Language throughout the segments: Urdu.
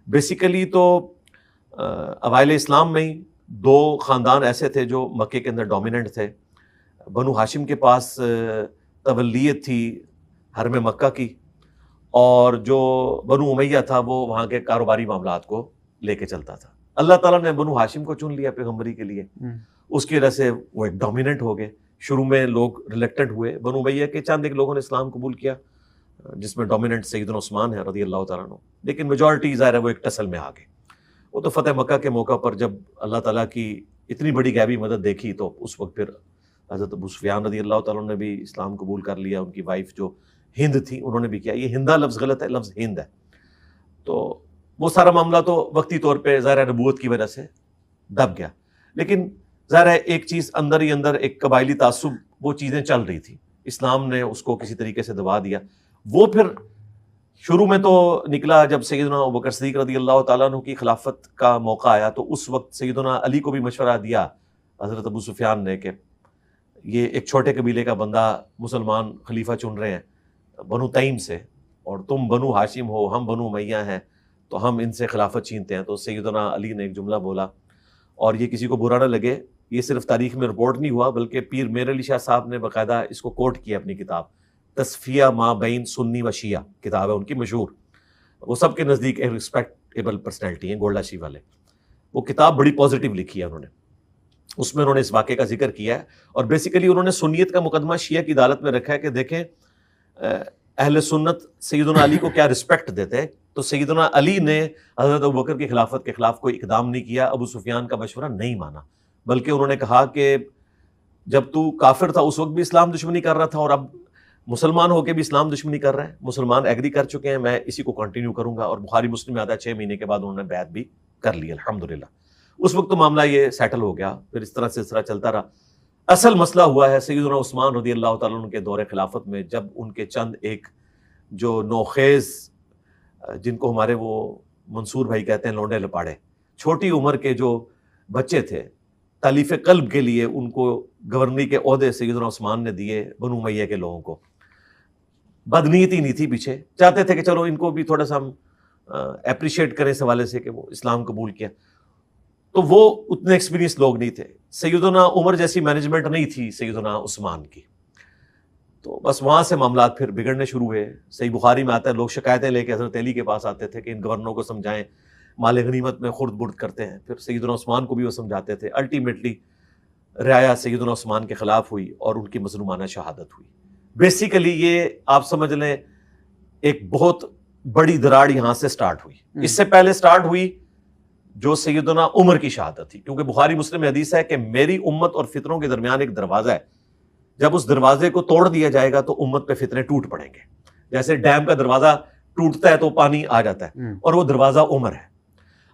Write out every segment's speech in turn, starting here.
بیسیکلی تو اوائل اسلام میں ہی دو خاندان ایسے تھے جو مکے کے اندر ڈومیننٹ تھے. بنو ہاشم کے پاس تولیت تھی حرم مکہ کی، اور جو بنو امیہ تھا وہ وہاں کے کاروباری معاملات کو لے کے چلتا تھا. اللہ تعالیٰ نے بنو ہاشم کو چن لیا پیغمبری کے لیے، اس کی وجہ سے وہ ایک ڈومیننٹ ہو گئے. شروع میں لوگ ریلیکٹنٹ ہوئے، بنو امیہ کے چند ایک لوگوں نے اسلام قبول کیا جس میں ڈومیننٹ سیدنا عثمان ہے رضی اللہ تعالیٰ عنہ، لیکن میجورٹی ظاہر ہے وہ ایک ٹسل میں آ گئے. وہ تو فتح مکہ کے موقع پر جب اللہ تعالیٰ کی اتنی بڑی غیبی مدد دیکھی تو اس وقت پھر حضرت ابو سفیان رضی اللہ تعالیٰ عنہ نے بھی اسلام قبول کر لیا. ان کی وائف جو ہند تھی انہوں نے بھی کیا. یہ ہندا لفظ غلط ہے، لفظ ہند ہے. تو وہ سارا معاملہ تو وقتی طور پہ ظاہر نبوت کی وجہ سے دب گیا، لیکن ظاہر ہے ایک چیز اندر ہی اندر ایک قبائلی تعصب وہ چیزیں چل رہی تھی. اسلام نے اس کو کسی طریقے سے دبا دیا. وہ پھر شروع میں تو نکلا جب سیدنا ابوبکر صدیق رضی اللہ تعالیٰ عنہ کی خلافت کا موقع آیا تو اس وقت سیدنا علی کو بھی مشورہ دیا حضرت ابو سفیان نے کہ یہ ایک چھوٹے قبیلے کا بندہ مسلمان خلیفہ چن رہے ہیں بنو تیم سے، اور تم بنو ہاشم ہو، ہم بنو امیہ ہیں، تو ہم ان سے خلافت چھینتے ہیں. تو سیدنا علی نے ایک جملہ بولا، اور یہ کسی کو برا نہ لگے، یہ صرف تاریخ میں رپورٹ نہیں ہوا بلکہ پیر میر علی شاہ صاحب نے باقاعدہ اس کو کوٹ کیا اپنی کتاب تصفیہ ما بین سنی و شیعہ، کتاب ہے ان کی مشہور. وہ سب کے نزدیک ایک ریسپیکٹیبل پرسنالٹی ہیں گولڈا شی والے. وہ کتاب بڑی پازیٹیو لکھی ہے انہوں نے، اس میں انہوں نے اس واقعے کا ذکر کیا ہے، اور بیسیکلی انہوں نے سنیت کا مقدمہ شیعہ کی عدالت میں رکھا ہے کہ دیکھیں اہل سنت سیدنا علی کو کیا رسپیکٹ دیتے ہیں. تو سیدنا علی نے حضرت ابوبکر کی خلافت کے خلاف کوئی اقدام نہیں کیا، ابو سفیان کا مشورہ نہیں مانا، بلکہ انہوں نے کہا کہ جب تو کافر تھا اس وقت بھی اسلام دشمنی کر رہا تھا، اور اب مسلمان ہو کے بھی اسلام دشمنی کر رہا ہے. مسلمان ایگری کر چکے ہیں، میں اسی کو کنٹینیو کروں گا. اور بخاری مسلم میں آتا ہے 6 مہینے کے بعد انہوں نے بیعت بھی کر لی الحمدللہ. اس وقت تو معاملہ یہ سیٹل ہو گیا، پھر اس طرح سلسلہ چلتا رہا. اصل مسئلہ ہوا ہے سیدنا عثمان رضی اللہ تعالیٰ عنہ کے دور خلافت میں، جب ان کے چند ایک جو نوخیز جن کو ہمارے وہ منصور بھائی کہتے ہیں لونڈے لپاڑے، چھوٹی عمر کے جو بچے تھے، تالیف قلب کے لیے ان کو گورنری کے عہدے سیدنا عثمان نے دیے بنو امیہ کے لوگوں کو. بدنیتی نہیں تھی پیچھے، چاہتے تھے کہ چلو ان کو بھی تھوڑا سا ہم اپریشیٹ کریں اس حوالے سے کہ وہ اسلام قبول کیا. تو وہ اتنے ایکسپیرینس لوگ نہیں تھے. سیدنا عمر جیسی مینجمنٹ نہیں تھی سیدنا عثمان کی. تو بس وہاں سے معاملات پھر بگڑنے شروع ہوئے. صحیح بخاری میں آتا ہے لوگ شکایتیں لے کے حضرت علی کے پاس آتے تھے کہ ان گورنروں کو سمجھائیں، مال غنیمت میں خرد برد کرتے ہیں. پھر سیدنا عثمان کو بھی وہ سمجھاتے تھے. الٹیمیٹلی رعایا سیدنا عثمان کے خلاف ہوئی اور ان کی مظلومانہ شہادت ہوئی. بیسیکلی یہ آپ سمجھ لیں ایک بہت بڑی دراڑ یہاں سے سٹارٹ ہوئی. اس سے پہلے سٹارٹ ہوئی جو سیدنا عمر کی شہادت تھی، کیونکہ بخاری مسلم میں حدیث ہے کہ میری امت اور فتنوں کے درمیان ایک دروازہ ہے، جب اس دروازے کو توڑ دیا جائے گا تو امت پہ فتنے ٹوٹ پڑیں گے. جیسے ڈیم کا دروازہ ٹوٹتا ہے تو پانی آ جاتا ہے، اور وہ دروازہ عمر ہے.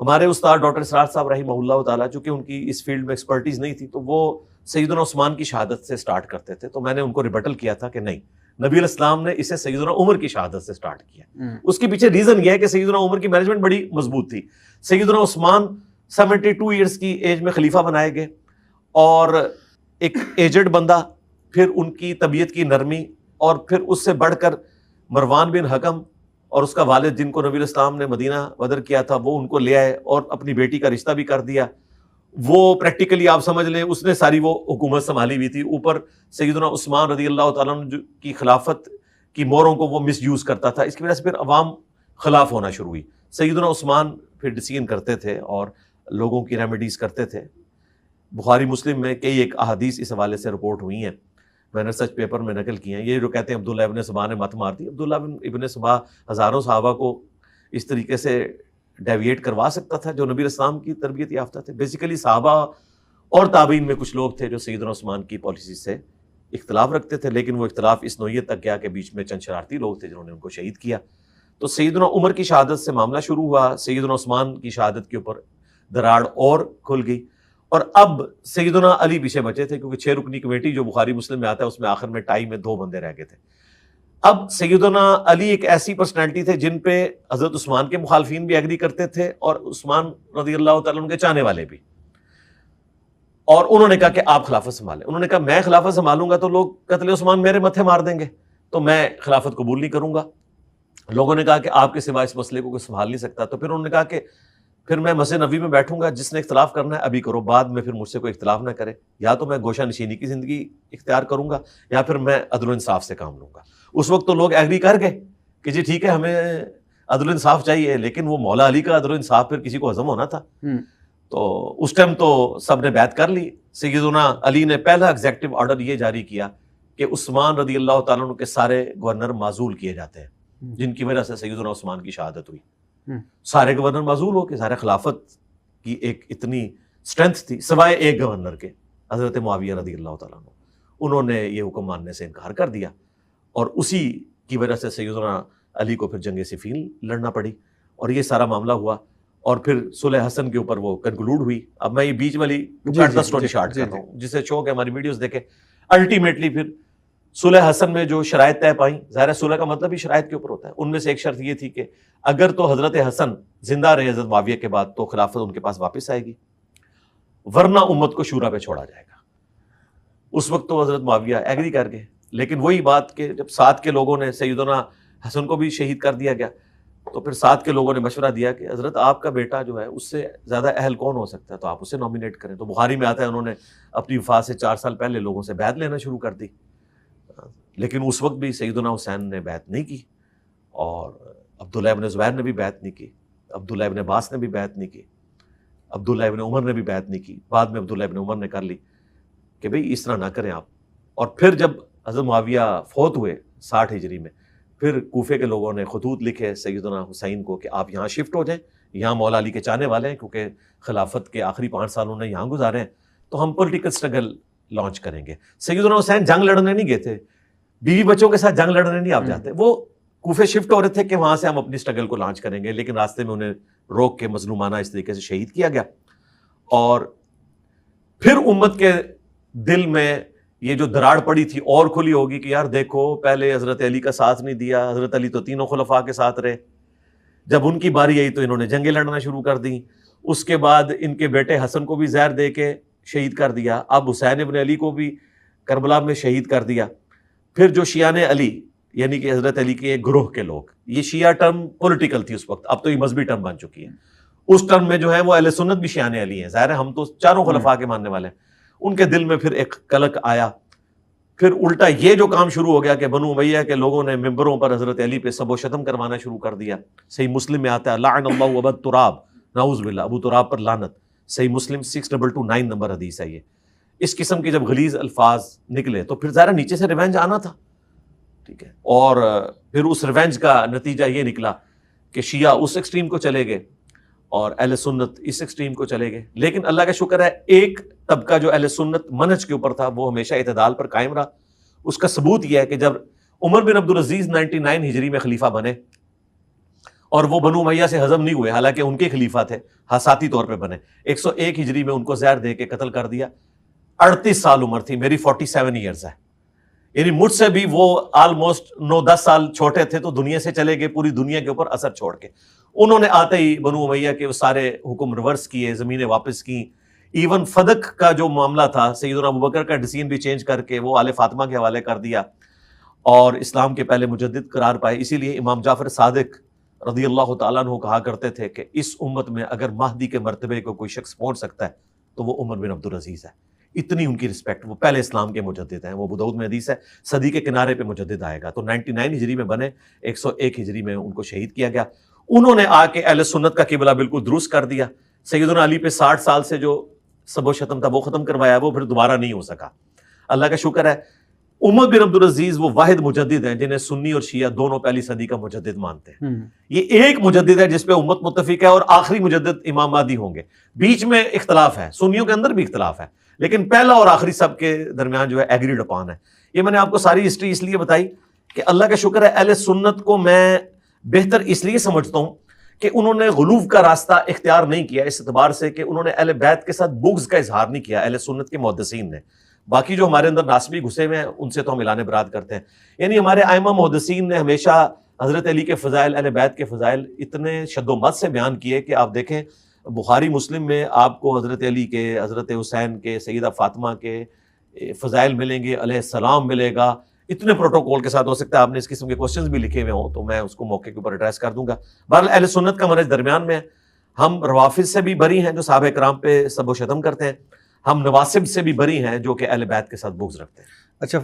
ہمارے استاد ڈاکٹر اسرار صاحب رحمہ اللہ تعالیٰ، چونکہ ان کی اس فیلڈ میں ایکسپرٹیز نہیں تھی، تو وہ سیدنا عثمان کی شہادت سے سٹارٹ کرتے تھے. تو میں نے ان کو ریبٹل کیا تھا کہ نہیں، نبی علیہ السلام نے اسے سیدنا عمر کی شہادت سے سٹارٹ کیا. اس کے پیچھے ریزن یہ ہے کہ سیدنا عمر کی مینجمنٹ بڑی مضبوط تھی. سیدنا عثمان 72 ایئرس کی ایج میں خلیفہ بنائے گئے، اور ایک ایجڈ بندہ، پھر ان کی طبیعت کی نرمی، اور پھر اس سے بڑھ کر مروان بن حکم اور اس کا والد جن کو نبی علیہ السلام نے مدینہ بدر کیا تھا وہ ان کو لے آئے اور اپنی بیٹی کا رشتہ بھی کر دیا. وہ پریکٹیکلی آپ سمجھ لیں اس نے ساری وہ حکومت سنبھالی ہوئی تھی. اوپر سیدنا عثمان رضی اللہ تعالیٰ عنہ کی خلافت کی موروں کو وہ مس یوز کرتا تھا. اس کی وجہ سے پھر عوام خلاف ہونا شروع ہوئی. سیدنا عثمان پھر ڈسیزن کرتے تھے اور لوگوں کی ریمیڈیز کرتے تھے. بخاری مسلم میں کئی ایک احادیث اس حوالے سے رپورٹ ہوئی ہیں، میں نے ریسرچ پیپر میں نقل کی ہیں. یہ جو کہتے ہیں عبداللہ ابن سبا نے مت مار دی، عبداللہ ابن سبا ہزاروں صحابہ کو اس طریقے سے ڈیویٹ کروا سکتا تھا جو نبی اسلام کی تربیت یافتہ تھے. بیسیکلی صحابہ اور تابعین میں کچھ لوگ تھے جو سیدنا عثمان کی پالیسی سے اختلاف رکھتے تھے، لیکن وہ اختلاف اس نوعیت تک گیا کہ بیچ میں چند شرارتی لوگ تھے جنہوں نے ان کو شہید کیا. تو سیدنا عمر کی شہادت سے معاملہ شروع ہوا. سیدنا عثمان کی شہادت کے اوپر دراڑ اور کھل گئی، اور اب سیدنا علی پیچھے بچے تھے کیونکہ 6 رکنی کمیٹی جو بخاری مسلم میں آتا ہے اس میں آخر میں ٹائی میں 2 بندے رہ گئے تھے. اب سیدنا علی ایک ایسی پرسنالٹی تھے جن پہ حضرت عثمان کے مخالفین بھی ایگری کرتے تھے اور عثمان رضی اللہ تعالیٰ عنہ کے چاہنے والے بھی. اور انہوں نے کہا کہ آپ خلافت سنبھالیں. انہوں نے کہا میں خلافت سنبھالوں گا تو لوگ قتل عثمان میرے متھے مار دیں گے، تو میں خلافت قبول نہیں کروں گا. لوگوں نے کہا کہ آپ کے سوا اس مسئلے کو کوئی سنبھال نہیں سکتا. تو پھر انہوں نے کہا کہ پھر میں مسجد نبوی میں بیٹھوں گا, جس نے اختلاف کرنا ہے ابھی کرو, بعد میں پھر مجھ سے کوئی اختلاف نہ کرے. یا تو میں گوشہ نشینی کی زندگی اختیار کروں گا یا پھر میں عدل و انصاف سے کام لوں گا. اس وقت تو لوگ ایگری کر گئے کہ جی ٹھیک ہے ہمیں عدل و انصاف چاہیے, لیکن وہ مولا علی کا عدل و انصاف پھر کسی کو ہضم ہونا تھا. تو اس ٹائم تو سب نے بیعت کر لی. سیدنا علی نے پہلا ایگزیکٹو آرڈر یہ جاری کیا کہ عثمان رضی اللہ تعالیٰ عنہ کے سارے گورنر معزول کیے جاتے ہیں, جن کی وجہ سے سیدنا عثمان کی شہادت ہوئی. سارے گورنر معزول ہو کے سارے خلافت کی ایک اتنی اسٹرینتھ تھی, سوائے ایک گورنر کے حضرت معاویہ رضی اللہ تعالیٰ عنہ, انہوں نے یہ حکم ماننے سے انکار کر دیا, اور اسی کی وجہ سے سیدنا علی کو پھر جنگ صفین لڑنا پڑی, اور یہ سارا معاملہ ہوا. اور پھر صلح حسن کے اوپر وہ کنکلوڈ ہوئی. اب میں یہ بیچ والی اسٹوری شارٹ کر رہا ہوں, جسے شوق ہے ہماری ویڈیوز دیکھے. الٹیمیٹلی پھر صلح حسن میں جو شرائط طے پائیں, ظاہر صلح کا مطلب ہی شرائط کے اوپر ہوتا ہے, ان میں سے ایک شرط یہ تھی کہ اگر تو حضرت حسن زندہ رہے حضرت معاویہ کے بعد تو خلافت ان کے پاس واپس آئے گی, ورنہ امت کو شورا پہ چھوڑا جائے گا. اس وقت تو حضرت معاویہ ایگری کر گئے, لیکن وہی بات کہ جب ساتھ کے لوگوں نے سیدنا حسن کو بھی شہید کر دیا گیا, تو پھر ساتھ کے لوگوں نے مشورہ دیا کہ حضرت آپ کا بیٹا جو ہے اس سے زیادہ اہل کون ہو سکتا ہے, تو آپ اسے نامینیٹ کریں. تو بخاری میں آتا ہے انہوں نے اپنی وفات سے 4 سال پہلے لوگوں سے بیعت لینا شروع کر دی, لیکن اس وقت بھی سیدنا حسین نے بیعت نہیں کی, اور عبداللہ ابن زبیر نے بھی بیعت نہیں کی, عبداللہ ابن عباس نے بھی بیعت نہیں کی, عبداللہ ابن عمر نے بھی بیعت نہیں کی. بعد میں عبداللہ ابن عمر نے کر لی کہ بھئی اس طرح نہ کریں آپ. اور پھر جب حضرت معاویہ فوت ہوئے 60 ہجری میں, پھر کوفے کے لوگوں نے خطوط لکھے سیدنا حسین کو کہ آپ یہاں شفٹ ہو جائیں, یہاں مولا علی کے چاہنے والے ہیں, کیونکہ خلافت کے آخری 5 سال انہوں نے یہاں گزارے ہیں, تو ہم پولیٹیکل سٹرگل لانچ کریں گے. سیدنا حسین جنگ لڑنے نہیں گئے تھے, بیوی بچوں کے ساتھ جنگ لڑنے نہیں آپ جاتے, وہ کوفے شفٹ ہو رہے تھے کہ وہاں سے ہم اپنی سٹرگل کو لانچ کریں گے, لیکن راستے میں انہیں روک کے مظلومانہ اس طریقے سے شہید کیا گیا. اور پھر امت کے دل میں یہ جو دراڑ پڑی تھی اور کھلی ہوگی کہ یار دیکھو پہلے حضرت علی کا ساتھ نہیں دیا, حضرت علی تو تینوں خلفاء کے ساتھ رہے, جب ان کی باری آئی تو انہوں نے جنگیں لڑنا شروع کر دیں. اس کے بعد ان کے بیٹے حسن کو بھی زہر دے کے شہید کر دیا, اب حسین ابن علی کو بھی کربلا میں شہید کر دیا. پھر جو شیعان علی یعنی کہ حضرت علی کے ایک گروہ کے لوگ, یہ شیعہ ٹرم پولیٹیکل تھی اس وقت, اب تو یہ مذہبی ٹرم بن چکی ہے. اس ٹرم میں جو ہے وہ اہل سنت بھی شیعان علی ہیں, ظاہر ہے ہم تو چاروں خلفاء کے ماننے والے ہیں. ان کے دل میں پھر ایک کلک آیا. پھر الٹا یہ جو کام شروع ہو گیا کہ بنو امیہ کے لوگوں نے ممبروں پر حضرت علی پہ سب و شتم کروانا شروع کر دیا. صحیح مسلم میں آتا ہے لعن اللہ ابا تراب, نعوذ باللہ, ابو تراب پر لعنت. صحیح مسلم 6229 نمبر حدیث ہے یہ. اس قسم کے جب غلیظ الفاظ نکلے تو پھر ظاہر نیچے سے ریونج آنا تھا, ٹھیک ہے. اور پھر اس ریونج کا نتیجہ یہ نکلا کہ شیعہ اس ایکسٹریم کو چلے گئے اور اہل سنت اس ایکسٹریم کو چلے گئے. لیکن اللہ کا شکر ہے ایک طبقہ جو اہل سنت منہج کے اوپر تھا وہ ہمیشہ اعتدال پر قائم رہا. اس کا ثبوت یہ ہے کہ جب عمر بن عبدالعزیز 99 ہجری میں خلیفہ بنے اور وہ بنو امیہ سے ہضم نہیں ہوئے, حالانکہ ان کے خلیفہ تھے, حساتی طور پہ بنے, 101 ہجری میں ان کو زہر دے کے قتل کر دیا. 38 سال عمر تھی, میری 47 ایئرز ہے, یعنی مجھ سے بھی وہ آلموسٹ 9-10 سال چھوٹے تھے, تو دنیا سے چلے گئے پوری دنیا کے اوپر اثر چھوڑ کے. انہوں نے آتے ہی بنو امیہ کے وہ سارے حکم ریورس کیے, زمینیں واپس کی. ایون فدق کا جو معاملہ تھا سیدنا ابوبکر کا ڈیسیژن بھی چینج کر کے وہ آل فاطمہ کے حوالے کر دیا اور اسلام کے پہلے مجدد قرار پائے. اسی لیے امام جعفر صادق رضی اللہ تعالیٰ عنہ کہا کرتے تھے کہ اس امت میں اگر مہدی کے مرتبے کو کوئی شخص پہنچ سکتا ہے تو وہ عمر بن عبدالعزیز ہے. اتنی ان کی رسپیکٹ, وہ پہلے اسلام کے مجدد ہیں. وہ ابو داؤد میں حدیث ہے صدی کے کنارے پہ مجدد آئے گا. تو 99 ہجری میں بنے, 101 ہجری میں ان کو شہید کیا گیا. انہوں نے آ کے اہل سنت کا قبلہ بالکل درست کر دیا. سیدنا علی پہ 60 سال سے جو سب و شتم تھا وہ ختم کروایا, وہ پھر دوبارہ نہیں ہو سکا. اللہ کا شکر ہے عمر بن عبدالعزیز وہ واحد مجدد ہیں جنہیں سنی اور شیعہ دونوں پہلی صدی کا مجدد مانتے ہیں. یہ ایک مجدد ہے جس پہ امت متفق ہے, اور آخری مجدد امام مہدی ہوں گے. بیچ میں اختلاف ہے, سنیوں کے اندر بھی اختلاف ہے, لیکن پہلا اور آخری سب کے درمیان جو ہے ایگریڈ اپان ہے. یہ میں نے آپ کو ساری ہسٹری اس لیے بتائی کہ اللہ کا شکر ہے اہل سنت کو میں بہتر اس لیے سمجھتا ہوں کہ انہوں نے غلو کا راستہ اختیار نہیں کیا, اس اعتبار سے کہ انہوں نے اہل بیت کے ساتھ بغض کا اظہار نہیں کیا اہل سنت کے محدثین نے. باقی جو ہمارے اندر ناسبی گھسے ہوئے ہیں ان سے تو ہم اعلان برات کرتے ہیں. یعنی ہمارے ائمہ محدثین نے ہمیشہ حضرت علی کے فضائل, اہل بیت کے فضائل اتنے شد و مت سے بیان کیے کہ آپ دیکھیں بخاری مسلم میں آپ کو حضرت علی کے, حضرت حسین کے, سیدہ فاطمہ کے فضائل ملیں گے, علیہ السلام ملے گا. اتنے پروٹوکول کے ساتھ. ہو سکتا ہے آپ نے اس قسم کے کوشچنز بھی لکھے ہوئے ہوں تو میں اس کو موقع کے اوپر ایڈریس کر دوں گا. بہرحال اہل سنت کا منہج درمیان میں ہے. ہم روافض سے بھی بری ہیں جو صحابہ کرام پہ سب و شتم کرتے ہیں, ہم نواسب سے بھی بری ہیں جو کہ اہل بیت کے ساتھ بغض رکھتے ہیں. اچھا